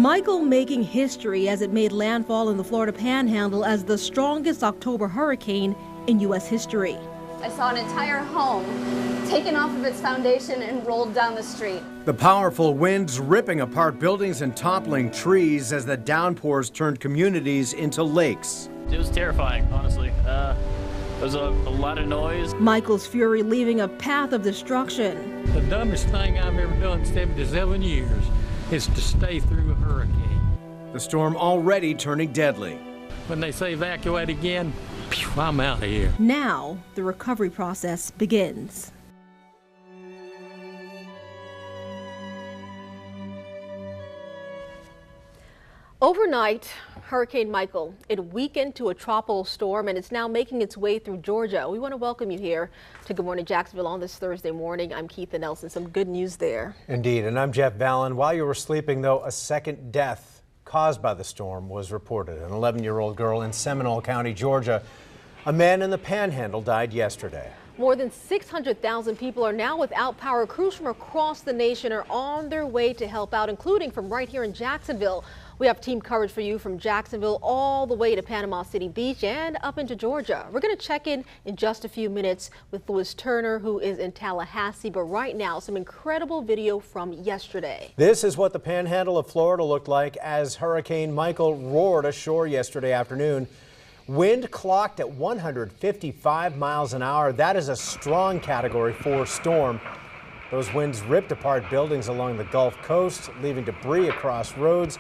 Michael making history as it made landfall in the Florida Panhandle as the strongest October hurricane in U.S. history. I saw an entire home taken off of its foundation and rolled down the street. The powerful winds ripping apart buildings and toppling trees as the downpours turned communities into lakes. It was terrifying, honestly. There was a lot of noise. Michael's fury leaving a path of destruction. The dumbest thing I've ever done in 77 years is to stay through a hurricane. The storm already turning deadly. When they say evacuate again, phew, I'm out of here. Now the recovery process begins. Overnight, Hurricane Michael, it weakened to a tropical storm and it's now making its way through Georgia. We want to welcome you here to Good Morning Jacksonville on this Thursday morning. I'm Keitha Nelson. Some good news there. Indeed, and I'm Jeff Vallon. While you were sleeping, though, a second death caused by the storm was reported. An 11-year-old girl in Seminole County, Georgia. A man in the Panhandle died yesterday. More than 600,000 people are now without power. Crews from across the nation are on their way to help out, including from right here in Jacksonville. We have team coverage for you from Jacksonville all the way to Panama City Beach and up into Georgia. We're going to check in just a few minutes with Louis Turner, who is in Tallahassee. But right now, some incredible video from yesterday. This is what the Panhandle of Florida looked like as Hurricane Michael roared ashore yesterday afternoon. Wind clocked at 155 miles an hour. That is a strong Category 4 storm. Those winds ripped apart buildings along the Gulf Coast, leaving debris across roads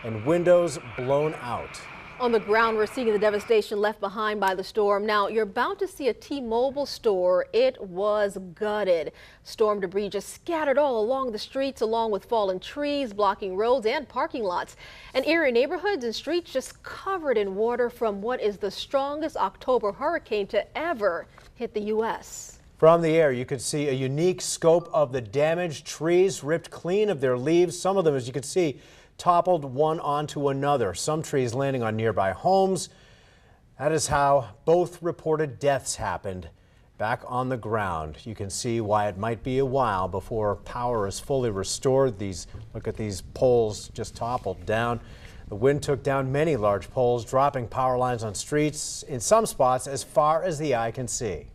and windows blown out. On the ground, we're seeing the devastation left behind by the storm. Now, you're about to see a T-Mobile store. It was gutted. Storm debris just scattered all along the streets, along with fallen trees, blocking roads and parking lots. And area neighborhoods and streets just covered in water from what is the strongest October hurricane to ever hit the U.S. From the air, you could see a unique scope of the damage. Trees ripped clean of their leaves. Some of them, as you can see, toppled one onto another, some trees landing on nearby homes. That is how both reported deaths happened back on the ground. You can see why it might be a while before power is fully restored. Look at these poles just toppled down. The wind took down many large poles, dropping power lines on streets, in some spots as far as the eye can see.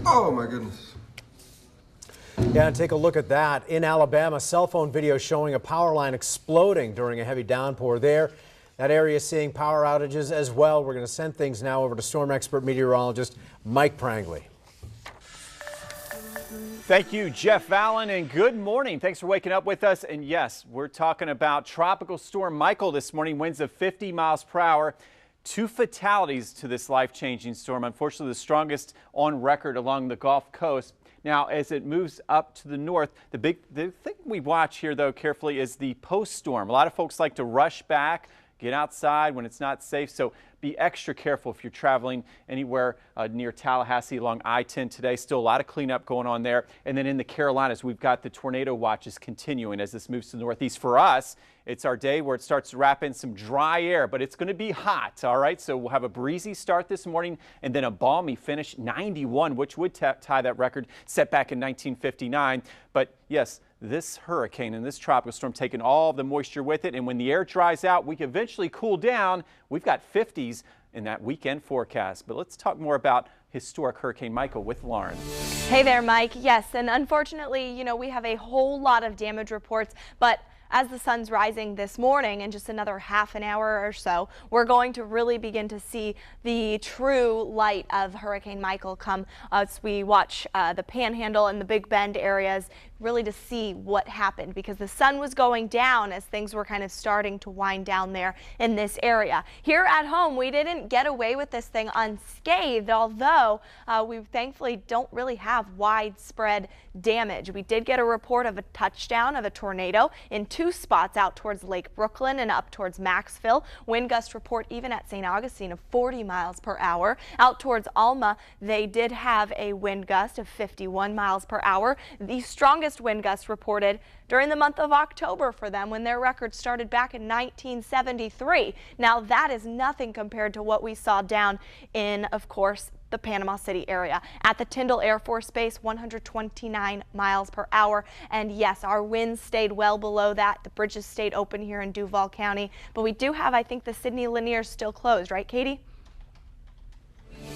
Oh my goodness. Yeah, and take a look at that. In Alabama, cell phone video showing a power line exploding during a heavy downpour there. That area is seeing power outages as well. We're going to send things now over to storm expert meteorologist Mike Prangley. Thank you, Jeff Vallon, and good morning. Thanks for waking up with us. And yes, we're talking about Tropical Storm Michael this morning, winds of 50 miles per hour. 2 fatalities to this life-changing storm. Unfortunately, the strongest on record along the Gulf Coast. Now, as it moves up to the north, the thing we watch here, though, carefully is the post-storm. A lot of folks like to rush back, get outside when it's not safe. So be extra careful if you're traveling anywhere near Tallahassee along I-10 today. Still a lot of cleanup going on there. And then in the Carolinas, we've got the tornado watches continuing as this moves to the northeast. For us, it's our day where it starts to wrap in some dry air, but it's going to be hot, all right? So we'll have a breezy start this morning and then a balmy finish, 91, which would tie that record set back in 1959. But yes, this hurricane and this tropical storm taking all the moisture with it. And when the air dries out, we can eventually cool down. We've got 50s in that weekend forecast. But let's talk more about historic Hurricane Michael with Lauren. Hey there, Mike. Yes, and unfortunately, we have a whole lot of damage reports, but as the sun's rising this morning in just another half an hour or so, we're going to really begin to see the true light of Hurricane Michael come as we watch the Panhandle and the Big Bend areas, really to see what happened, because the sun was going down as things were kind of starting to wind down there in this area. Here at home, we didn't get away with this thing unscathed, although we thankfully don't really have widespread damage. We did get a report of a touchdown of a tornado in 2 spots out towards Lake Brooklyn and up towards Maxville. Wind gust report even at St. Augustine of 40 miles per hour. Out towards Alma, they did have a wind gust of 51 miles per hour. The strongest wind gust reported during the month of October for them, when their record started back in 1973. Now that is nothing compared to what we saw down in, of course, the Panama City area. At the Tyndall Air Force Base, 129 miles per hour. And yes, our winds stayed well below that. The bridges stayed open here in Duval County. But we do have, I think, the Sidney Lanier still closed, right, Katie?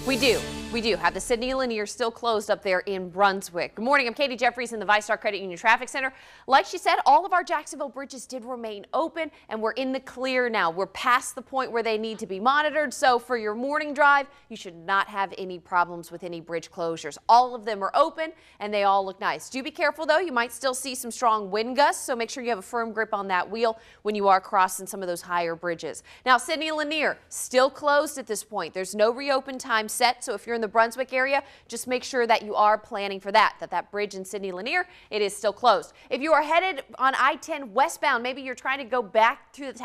We do have the Sidney Lanier still closed up there in Brunswick. Good morning, I'm Katie Jeffries in the ViStar Credit Union Traffic Center. Like she said, all of our Jacksonville bridges did remain open and we're in the clear now. We're past the point where they need to be monitored. So for your morning drive, you should not have any problems with any bridge closures. All of them are open and they all look nice. Do be careful though, you might still see some strong wind gusts. So make sure you have a firm grip on that wheel when you are crossing some of those higher bridges. Now Sidney Lanier still closed at this point. There's no reopen time set. So if you're in the Brunswick area, just make sure that you are planning for that bridge in Sidney Lanier, it is still closed. If you are headed on I-10 westbound, maybe you're trying to go back through the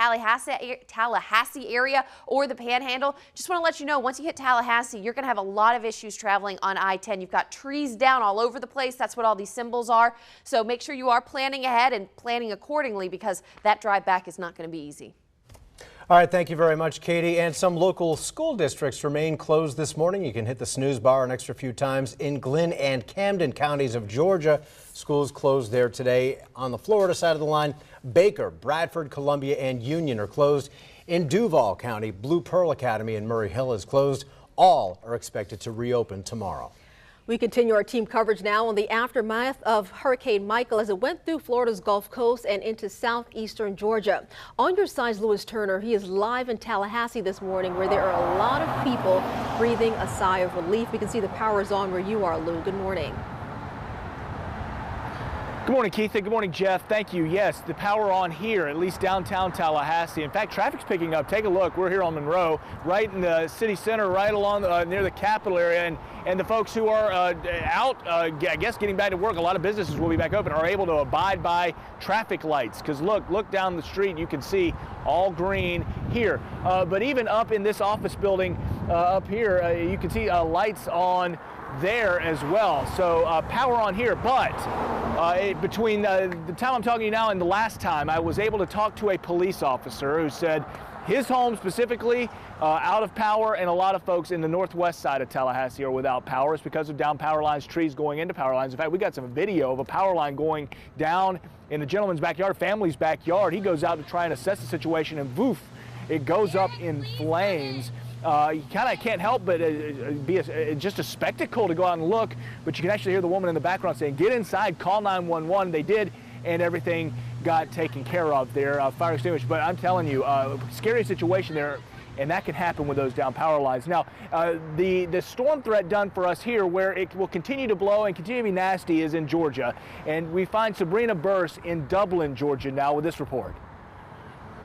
Tallahassee area or the Panhandle, just want to let you know, once you hit Tallahassee, you're going to have a lot of issues traveling on I-10. You've got trees down all over the place. That's what all these symbols are. So make sure you are planning ahead and planning accordingly because that drive back is not going to be easy. All right, thank you very much, Katie. And some local school districts remain closed this morning. You can hit the snooze bar an extra few times in Glynn and Camden counties of Georgia. Schools closed there today. On the Florida side of the line, Baker, Bradford, Columbia, and Union are closed. In Duval County, Blue Pearl Academy in Murray Hill is closed. All are expected to reopen tomorrow. We continue our team coverage now on the aftermath of Hurricane Michael as it went through Florida's Gulf Coast and into southeastern Georgia. On your side, Lewis Turner. He is live in Tallahassee this morning where there are a lot of people breathing a sigh of relief. We can see the power is on where you are, Lou. Good morning. Good morning, Keith. Good morning, Jeff. Thank you. Yes, the power on here, at least downtown Tallahassee. In fact, traffic's picking up. Take a look. We're here on Monroe, right in the city center, right along near the Capitol area. And the folks who are out, I guess, getting back to work, a lot of businesses will be back open, are able to abide by traffic lights. Because look down the street, you can see all green here. But even up in this office building up here, you can see lights on there as well. So power on here, but between the time I'm talking to you now and the last time, I was able to talk to a police officer who said his home specifically out of power, and a lot of folks in the northwest side of Tallahassee are without power. It's because of down power lines, trees going into power lines. In fact, we got some video of a power line going down in the gentleman's backyard, family's backyard. He goes out to try and assess the situation, and poof, it goes up in flames. You kind of can't help but be just a spectacle to go out and look, but you can actually hear the woman in the background saying, "Get inside, call 911." They did, and everything got taken care of there, fire extinguished. But I'm telling you, scary situation there, and that can happen with those down power lines. Now, the storm threat done for us here, where it will continue to blow and continue to be nasty, is in Georgia. And we find Sabrina Burse in Dublin, Georgia now with this report.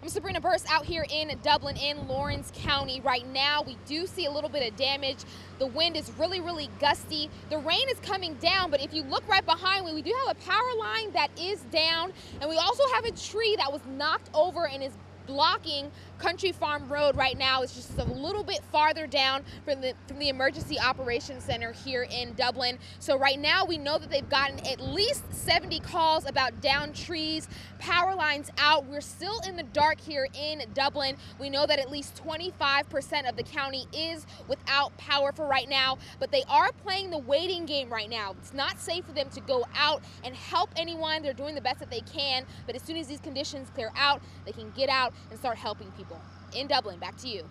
I'm Sabrina Burse out here in Dublin in Lawrence County. Right now, we do see a little bit of damage. The wind is really gusty. The rain is coming down, but if you look right behind me, we do have a power line that is down, and we also have a tree that was knocked over and is blocking Country Farm Road right now. It's just a little bit farther down from the Emergency Operations Center here in Dublin. So right now we know that they've gotten at least 70 calls about downed trees, power lines out. We're still in the dark here in Dublin. We know that at least 25% of the county is without power for right now, but they are playing the waiting game right now. It's not safe for them to go out and help anyone. They're doing the best that they can, but as soon as these conditions clear out, they can get out and start helping people. In Dublin, back to you.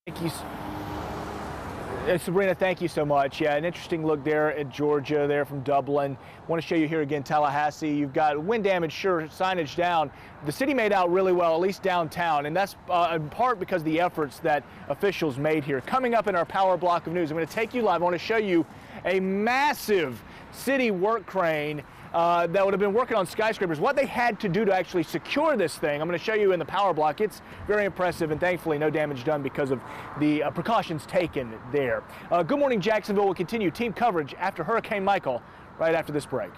Thank you, Sabrina. Thank you so much. Yeah, an interesting look there at Georgia, there from Dublin. Want to show you here again, Tallahassee. You've got wind damage, sure, signage down. The city made out really well, at least downtown, and that's in part because of the efforts that officials made here. Coming up in our power block of news, I'm going to take you live. I want to show you a massive city work crane that would have been working on skyscrapers, what they had to do to actually secure this thing. I'm going to show you in the power block. It's very impressive, and thankfully no damage done because of the precautions taken there. Good Morning Jacksonville will continue team coverage after Hurricane Michael right after this break.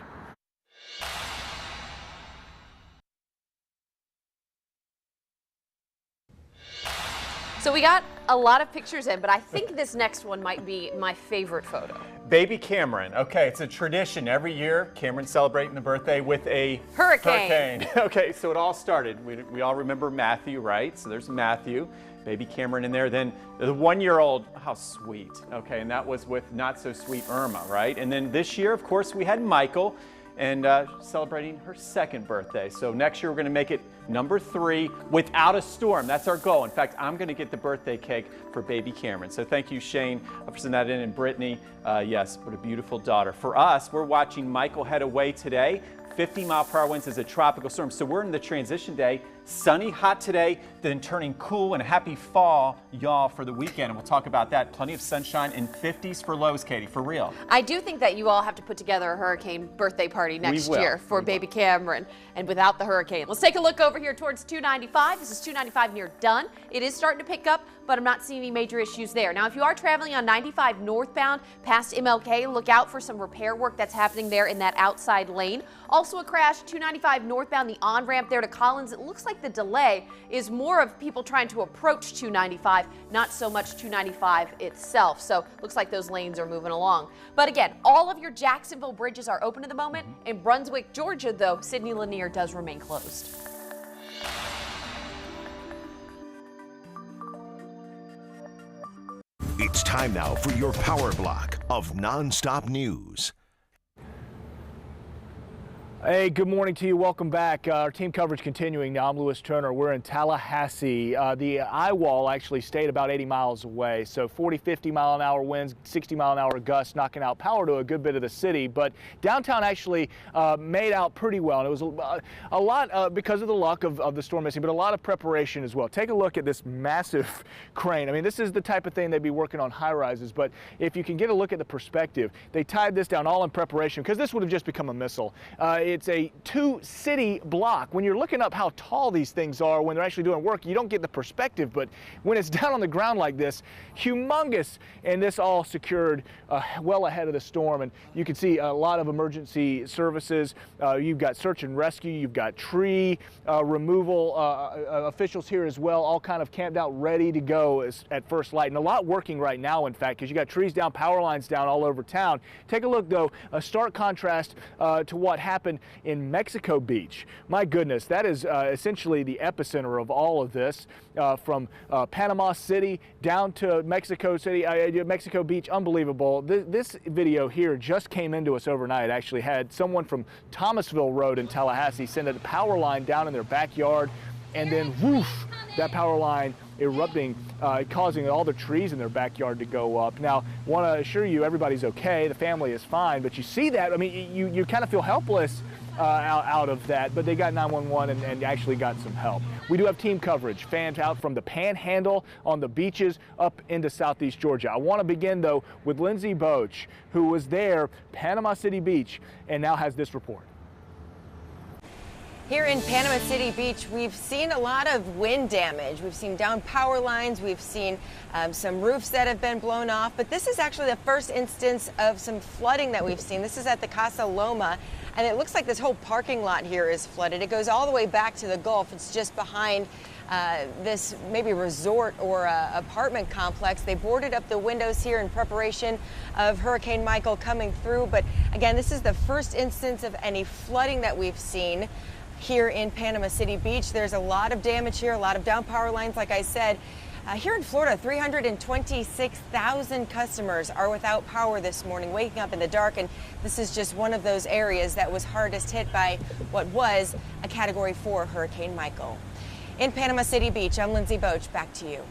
So we got a lot of pictures in, but I think this next one might be my favorite photo. Baby Cameron. Okay, it's a tradition every year. Cameron celebrating the birthday with a hurricane. Okay, so it all started. We all remember Matthew, right? So there's Matthew. baby Cameron in there. Then the 1-year-old, how sweet. Okay, and that was with not so sweet Irma, right? And then this year, of course, we had Michael, and celebrating her 2nd birthday. So next year we're going to make it number 3 without a storm. That's our goal. In fact, I'm going to get the birthday cake for baby Cameron. So thank you, Shane, for sending that in. And Brittany, yes, what a beautiful daughter. For us, we're watching Michael head away today. 50-mile-per-hour winds as a tropical storm. So we're in the transition day. Sunny, hot today, then turning cool and a happy fall, y'all, for the weekend. And we'll talk about that. Plenty of sunshine and 50s for lows, Katie, for real. I do think that you all have to put together a hurricane birthday party next year for baby Cameron and without the hurricane. Let's take a look over here towards 295. This is 295 near Dunn. It is starting to pick up, but I'm not seeing any major issues there. Now, if you are traveling on 95 northbound past MLK, look out for some repair work that's happening there in that outside lane. Also a crash, 295 northbound, the on-ramp there to Collins. It looks like the delay is more of people trying to approach 295, not so much 295 itself. So looks like those lanes are moving along. But again, all of your Jacksonville bridges are open at the moment. In Brunswick, Georgia, though, Sidney Lanier does remain closed. It's time now for your power block of nonstop news. Hey, good morning to you. Welcome back. Our team coverage continuing now. I'm Lewis Turner. We're in Tallahassee. The eye wall actually stayed about 80 miles away. So 40, 50 mile an hour winds, 60 mile an hour gusts, knocking out power to a good bit of the city. But downtown actually made out pretty well. And it was a lot because of the luck of the storm missing, but a lot of preparation as well. Take a look at this massive crane. I mean, this is the type of thing they'd be working on high rises. But if you can get a look at the perspective, they tied this down all in preparation because this would have just become a missile. It's a 2-city block. When you're looking up how tall these things are when they're actually doing work, you don't get the perspective, but when it's down on the ground like this, humongous, and this all secured well ahead of the storm. And you can see a lot of emergency services. You've got search and rescue, you've got tree removal officials here as well, all kind of camped out ready to go at first light, and a lot working right now, in fact, because you got trees down, power lines down all over town. Take a look, though, a stark contrast to what happened in Mexico Beach. My goodness, that is essentially the epicenter of all of this, from Panama City down to Mexico City, Mexico Beach. Unbelievable. This video here just came into us overnight. Actually had someone from Thomasville Road in Tallahassee send a power line down in their backyard, and then woof, that power line erupting, causing all the trees in their backyard to go up. Now, want to assure you everybody's okay, the family is fine, but you see that, I mean, you kind of feel helpless out of that, but they got 911 and actually got some help. We do have team coverage, fans out from the Panhandle on the beaches up into Southeast Georgia. I want to begin, though, with Lindsay Boach, who was there, Panama City Beach, and now has this report. Here in Panama City Beach, we've seen a lot of wind damage. We've seen down power lines. We've seen some roofs that have been blown off. But this is actually the first instance of some flooding that we've seen. This is at the Casa Loma, and it looks like this whole parking lot here is flooded. It goes all the way back to the Gulf. It's just behind this maybe resort or apartment complex. They boarded up the windows here in preparation of Hurricane Michael coming through. But again, this is the first instance of any flooding that we've seen here in Panama City Beach. There's a lot of damage here, a lot of down power lines, like I said. Here in Florida, 326,000 customers are without power this morning, waking up in the dark, and this is just one of those areas that was hardest hit by what was a Category 4 Hurricane Michael. In Panama City Beach, I'm Lindsay Boach. Back to you.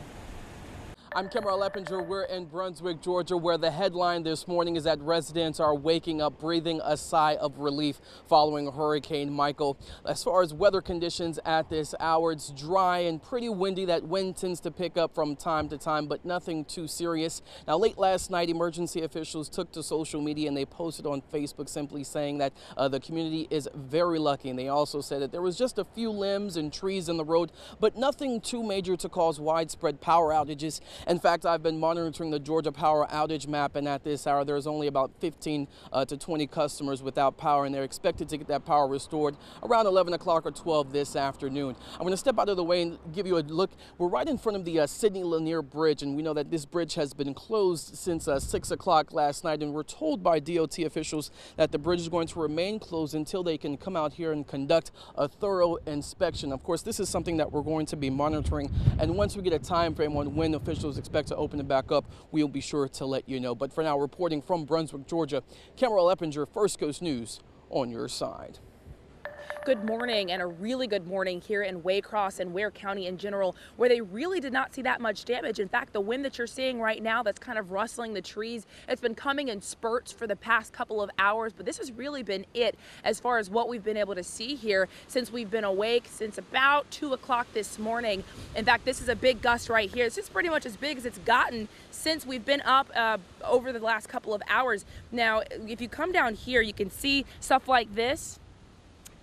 I'm Kimberly Leppinger. We're in Brunswick, Georgia, where the headline this morning is that residents are waking up, breathing a sigh of relief following Hurricane Michael. As far as weather conditions at this hour, it's dry and pretty windy. That wind tends to pick up from time to time, but nothing too serious. Now, late last night, emergency officials took to social media and they posted on Facebook simply saying that the community is very lucky. And they also said that there was just a few limbs and trees in the road, but nothing too major to cause widespread power outages. In fact, I've been monitoring the Georgia Power outage map, and at this hour, there's only about 15 to 20 customers without power, and they're expected to get that power restored around 11 o'clock or 12 this afternoon. I'm going to step out of the way and give you a look. We're right in front of the Sidney Lanier Bridge, and we know that this bridge has been closed since 6 o'clock last night, and we're told by DOT officials that the bridge is going to remain closed until they can come out here and conduct a thorough inspection. Of course, this is something that we're going to be monitoring, and once we get a time frame on when officials expect to open it back up, we'll be sure to let you know. But for now, reporting from Brunswick, Georgia, Cameron Eppinger, First Coast News, on your side. Good morning, and a really good morning here in Waycross and Ware County in general, where they really did not see that much damage. In fact, the wind that you're seeing right now that's kind of rustling the trees, it's been coming in spurts for the past couple of hours, but this has really been it as far as what we've been able to see here since we've been awake since about 2 o'clock this morning. In fact, this is a big gust right here. This is pretty much as big as it's gotten since we've been up over the last couple of hours. Now, if you come down here, you can see stuff like this.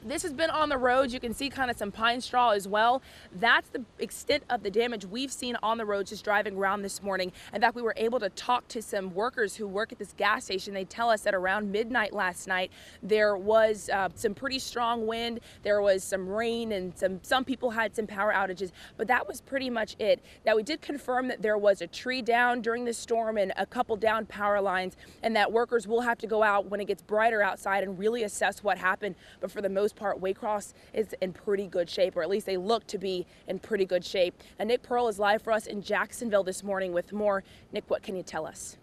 This has been on the roads. You can see kind of some pine straw as well. That's the extent of the damage we've seen on the roads just driving around this morning. In fact, we were able to talk to some workers who work at this gas station. They tell us that around midnight last night, there was some pretty strong wind. There was some rain, and some people had some power outages, but that was pretty much it. Now, we did confirm that there was a tree down during the storm and a couple down power lines, and that workers will have to go out when it gets brighter outside and really assess what happened. But for the most part, Waycross is in pretty good shape, or at least they look to be in pretty good shape. And Nick Pearl is live for us in Jacksonville this morning with more. Nick, what can you tell us?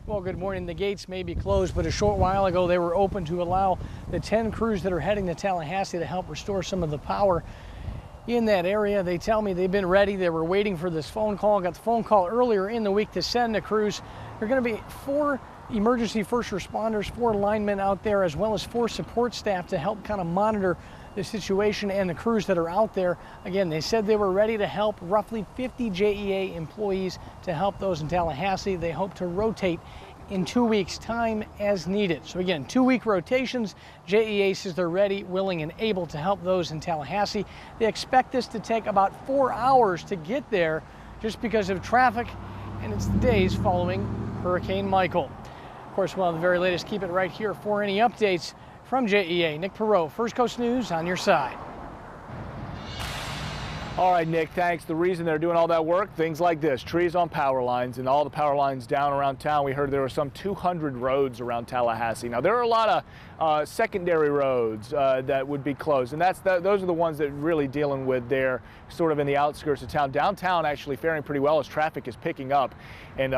Well, good morning. The gates may be closed, but a short while ago they were open to allow the 10 crews that are heading to Tallahassee to help restore some of the power in that area. They tell me they've been ready. They were waiting for this phone call. Got the phone call earlier in the week to send the crews. There are going to be 4 emergency first responders, 4 linemen out there, as well as 4 support staff to help kind of monitor the situation and the crews that are out there. Again, they said they were ready to help roughly 50 JEA employees to help those in Tallahassee. They hope to rotate in 2 weeks' time as needed. So again, 2-week rotations. JEA says they're ready, willing, and able to help those in Tallahassee. They expect this to take about 4 hours to get there just because of traffic, and it's the days following Hurricane Michael. Of course, we'll have the very latest. Keep it right here for any updates from JEA. Nick Perot, First Coast News, on your side. All right, Nick, thanks. The reason they're doing all that work, things like this, trees on power lines and all the power lines down around town. We heard there were some 200 roads around Tallahassee. Now, there are a lot of secondary roads that would be closed, and those are the ones that really dealing with there, sort of in the outskirts of town. Downtown actually faring pretty well as traffic is picking up, and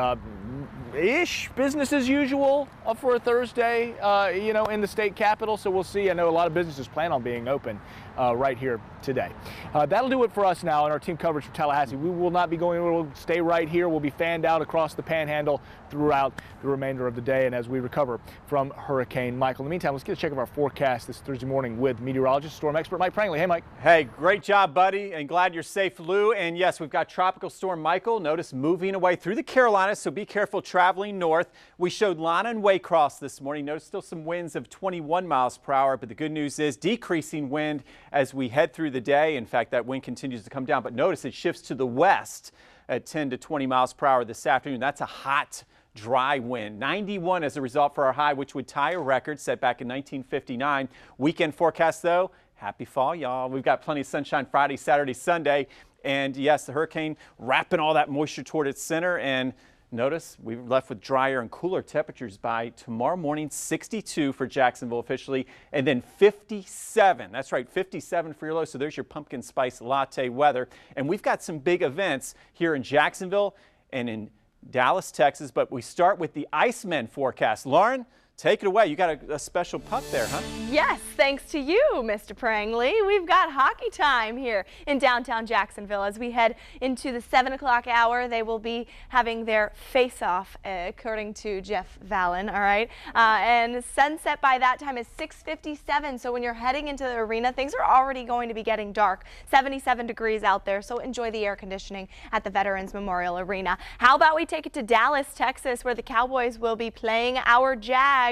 ish business as usual for a Thursday, you know, in the state capitol. So we'll see. I know a lot of businesses plan on being open right here today. That'll do it for us now in our team coverage for Tallahassee. We will not be going, we'll stay right here. We'll be fanned out across the panhandle throughout the remainder of the day and as we recover from Hurricane Michael. In the meantime, let's get a check of our forecast this Thursday morning with meteorologist, storm expert Mike Prangley. Hey, Mike. Hey, great job, buddy, and glad you're safe, Lou. And yes, we've got Tropical Storm Michael, notice moving away through the Carolinas, so be careful traveling north. We showed Lana and Waycross this morning. Notice still some winds of 21 miles per hour, but the good news is decreasing wind as we head through the day. In fact, that wind continues to come down, but notice it shifts to the west at 10 to 20 miles per hour this afternoon. That's a hot, dry wind. 91 as a result for our high, which would tie a record set back in 1959. Weekend forecast, though, happy fall, y'all. We've got plenty of sunshine Friday, Saturday, Sunday. And yes, the hurricane wrapping all that moisture toward its center. And notice we're left with drier and cooler temperatures by tomorrow morning, 62 for Jacksonville officially, and then 57. That's right, 57 for your low. So there's your pumpkin spice latte weather. And we've got some big events here in Jacksonville and in Dallas, Texas. But we start with the Iceman forecast. Lauren, take it away. You got a special pup there, huh? Yes, thanks to you, Mr. Prangley. We've got hockey time here in downtown Jacksonville. As we head into the 7 o'clock hour, they will be having their face-off, according to Jeff Vallon, all right? And sunset by that time is 6:57, so when you're heading into the arena, things are already going to be getting dark. 77 degrees out there, so enjoy the air conditioning at the Veterans Memorial Arena. How about we take it to Dallas, Texas, where the Cowboys will be playing our Jags.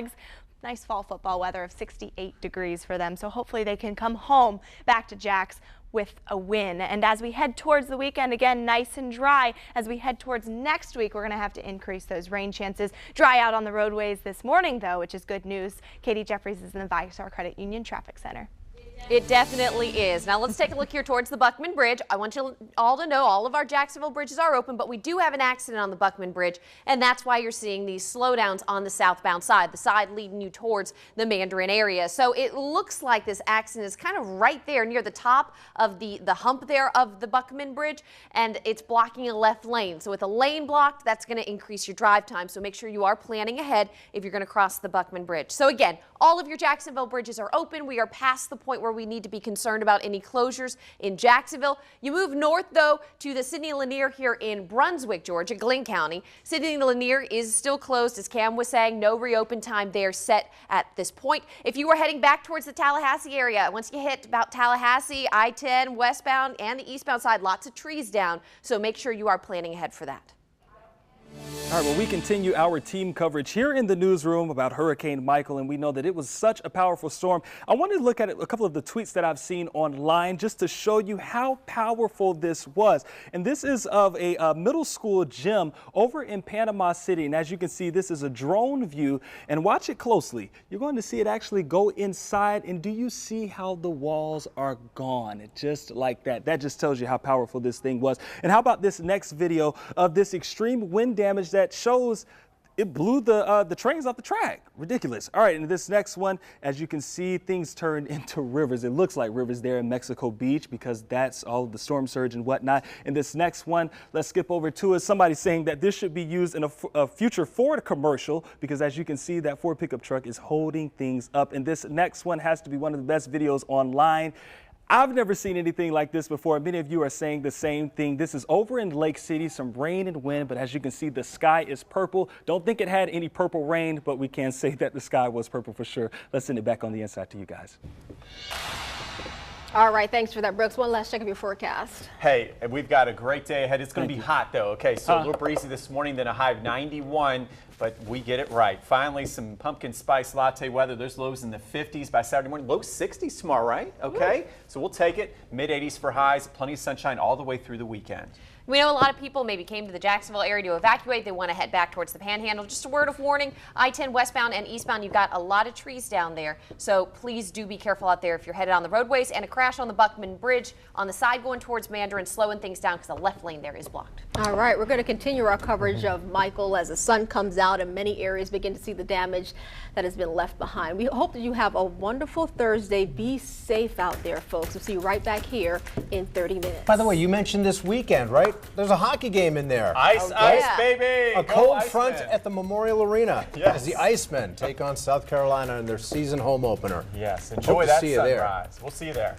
Nice fall football weather of 68 degrees for them, so hopefully they can come home back to Jax with a win. And as we head towards the weekend, again, nice and dry. As we head towards next week, we're going to have to increase those rain chances. Dry out on the roadways this morning, though, which is good news. Katie Jeffries is in the VyStar Credit Union Traffic Center. It definitely is. Now let's take a look here towards the Buckman Bridge. I want you all to know all of our Jacksonville bridges are open, but we do have an accident on the Buckman Bridge, and that's why you're seeing these slowdowns on the southbound side, the side leading you towards the Mandarin area. So it looks like this accident is kind of right there near the top of the hump there of the Buckman Bridge, and it's blocking a left lane. So with a lane blocked, that's going to increase your drive time. So make sure you are planning ahead if you're going to cross the Buckman Bridge. So again, all of your Jacksonville bridges are open. We are past the point where we need to be concerned about any closures in Jacksonville. You move north, though, to the Sidney Lanier here in Brunswick, Georgia, Glynn County. Sidney Lanier is still closed, as Cam was saying. No reopen time there set at this point. If you were heading back towards the Tallahassee area, once you hit about Tallahassee, I-10 westbound and the eastbound side, lots of trees down. So make sure you are planning ahead for that. All right, well, we continue our team coverage here in the newsroom about Hurricane Michael, and we know that it was such a powerful storm. I wanted to look at a couple of the tweets that I've seen online just to show you how powerful this was. And this is of a middle school gym over in Panama City. And as you can see, this is a drone view. And watch it closely. You're going to see it actually go inside. And do you see how the walls are gone? Just like that. That just tells you how powerful this thing was. And how about this next video of this extreme wind damage that shows it blew the trains off the track. Ridiculous. All right, and this next one, as you can see, things turned into rivers. It looks like rivers there in Mexico Beach because that's all the storm surge and whatnot. And this next one, let's skip over to it. Somebody saying that this should be used in a future Ford commercial because as you can see, that Ford pickup truck is holding things up. And this next one has to be one of the best videos online. I've never seen anything like this before. Many of you are saying the same thing. This is over in Lake City, some rain and wind, but as you can see, the sky is purple. Don't think it had any purple rain, but we can say that the sky was purple for sure. Let's send it back on the inside to you guys. All right, thanks for that, Brooks. One last check of your forecast. Hey, we've got a great day ahead. It's going to be hot, though. Okay, so a little breezy this morning, then a high of 91, but we get it right. Finally, some pumpkin spice latte weather. There's lows in the 50s by Saturday morning. Low 60s tomorrow, right? Okay, so we'll take it. Mid-80s for highs. Plenty of sunshine all the way through the weekend. We know a lot of people maybe came to the Jacksonville area to evacuate. They want to head back towards the Panhandle. Just a word of warning, I-10 westbound and eastbound, you've got a lot of trees down there. So please do be careful out there if you're headed on the roadways. And a crash on the Buckman Bridge on the side going towards Mandarin, slowing things down because the left lane there is blocked. All right, we're going to continue our coverage of Michael as the sun comes out and many areas begin to see the damage that has been left behind. We hope that you have a wonderful Thursday. Be safe out there, folks. We'll see you right back here in 30 minutes. By the way, you mentioned this weekend, right? There's a hockey game in there. Ice, baby! A cold front at the Memorial Arena as the Icemen take on South Carolina in their season home opener. Yes, enjoy that sunrise. We'll see you there.